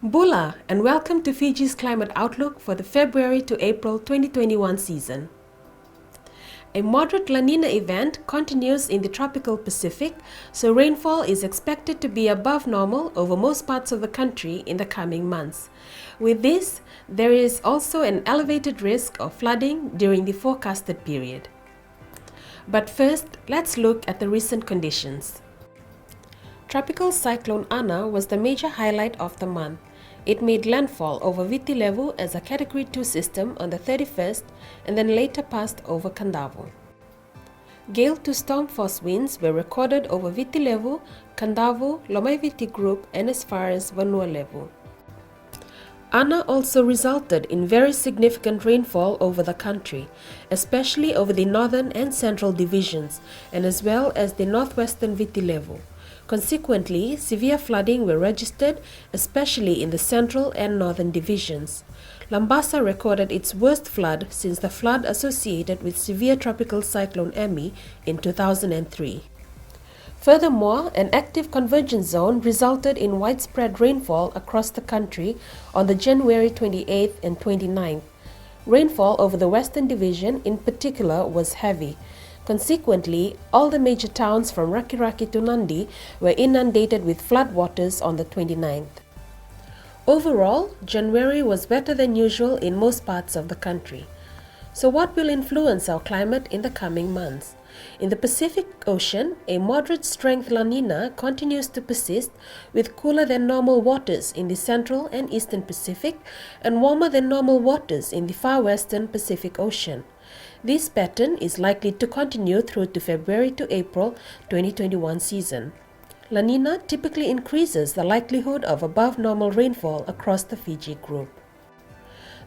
Bula, and welcome to Fiji's climate outlook for the February to April 2021 season. A moderate La Nina event continues in the tropical Pacific, so rainfall is expected to be above normal over most parts of the country in the coming months. With this, there is also an elevated risk of flooding during the forecasted period. But first, let's look at the recent conditions. Tropical Cyclone Ana was the major highlight of the month. It made landfall over Viti Levu as a Category 2 system on the 31st and then later passed over Kandavo. Gale to storm force winds were recorded over Viti Levu, Kandavo, Lomai Viti Group and as far as Vanua Levu. Ana also resulted in very significant rainfall over the country, especially over the northern and central divisions and as well as the northwestern Viti Levu. Consequently, severe flooding were registered, especially in the central and northern divisions. Lambasa recorded its worst flood since the flood associated with severe tropical cyclone Emmy in 2003. Furthermore, an active convergence zone resulted in widespread rainfall across the country on the January 28th and 29th. Rainfall over the Western Division in particular was heavy. Consequently, all the major towns from Rakiraki to Nandi were inundated with floodwaters on the 29th. Overall, January was better than usual in most parts of the country. So what will influence our climate in the coming months? In the Pacific Ocean, a moderate strength La Nina continues to persist with cooler than normal waters in the central and eastern Pacific and warmer than normal waters in the far western Pacific Ocean. This pattern is likely to continue through to February to April 2021 season. La Nina typically increases the likelihood of above normal rainfall across the Fiji group.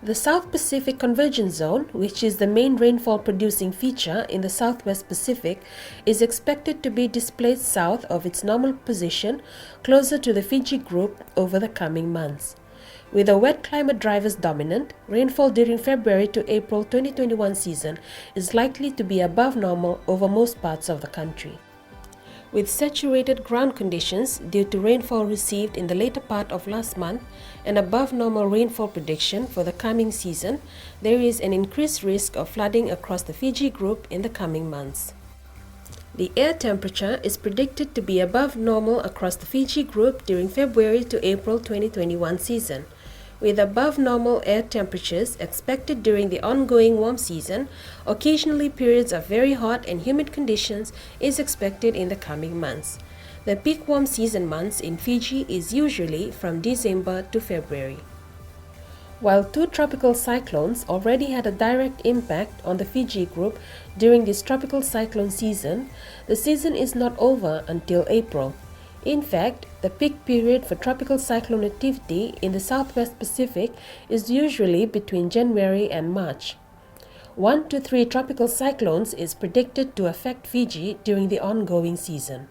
The South Pacific Convergence Zone, which is the main rainfall producing feature in the Southwest Pacific, is expected to be displaced south of its normal position closer to the Fiji group over the coming months. With a wet climate drivers dominant, rainfall during February to April 2021 season is likely to be above normal over most parts of the country. With saturated ground conditions due to rainfall received in the later part of last month and above normal rainfall prediction for the coming season, there is an increased risk of flooding across the Fiji group in the coming months. The air temperature is predicted to be above normal across the Fiji group during February to April 2021 season, with above normal air temperatures expected during the ongoing warm season. Occasionally periods of very hot and humid conditions is expected in the coming months. The peak warm season months in Fiji is usually from December to February. While two tropical cyclones already had a direct impact on the Fiji group during this tropical cyclone season, the season is not over until April. In fact, the peak period for tropical cyclone activity in the Southwest Pacific is usually between January and March. 1 to 3 tropical cyclones is predicted to affect Fiji during the ongoing season.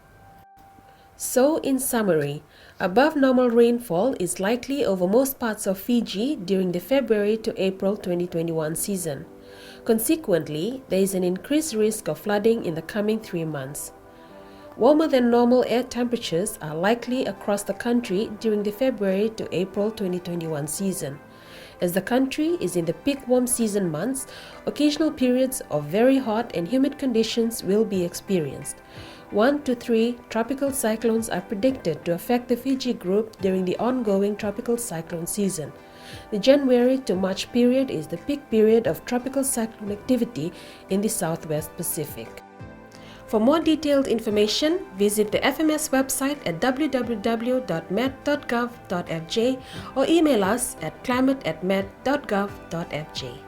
So, in summary, above normal rainfall is likely over most parts of Fiji during the February to April 2021 season. Consequently, there is an increased risk of flooding in the coming 3 months. Warmer than normal air temperatures are likely across the country during the February to April 2021 season. As the country is in the peak warm season months, occasional periods of very hot and humid conditions will be experienced. 1 to 3 tropical cyclones are predicted to affect the Fiji group during the ongoing tropical cyclone season. The January to March period is the peak period of tropical cyclone activity in the Southwest Pacific. For more detailed information, visit the FMS website at www.met.gov.fj or email us at climate@met.gov.fj.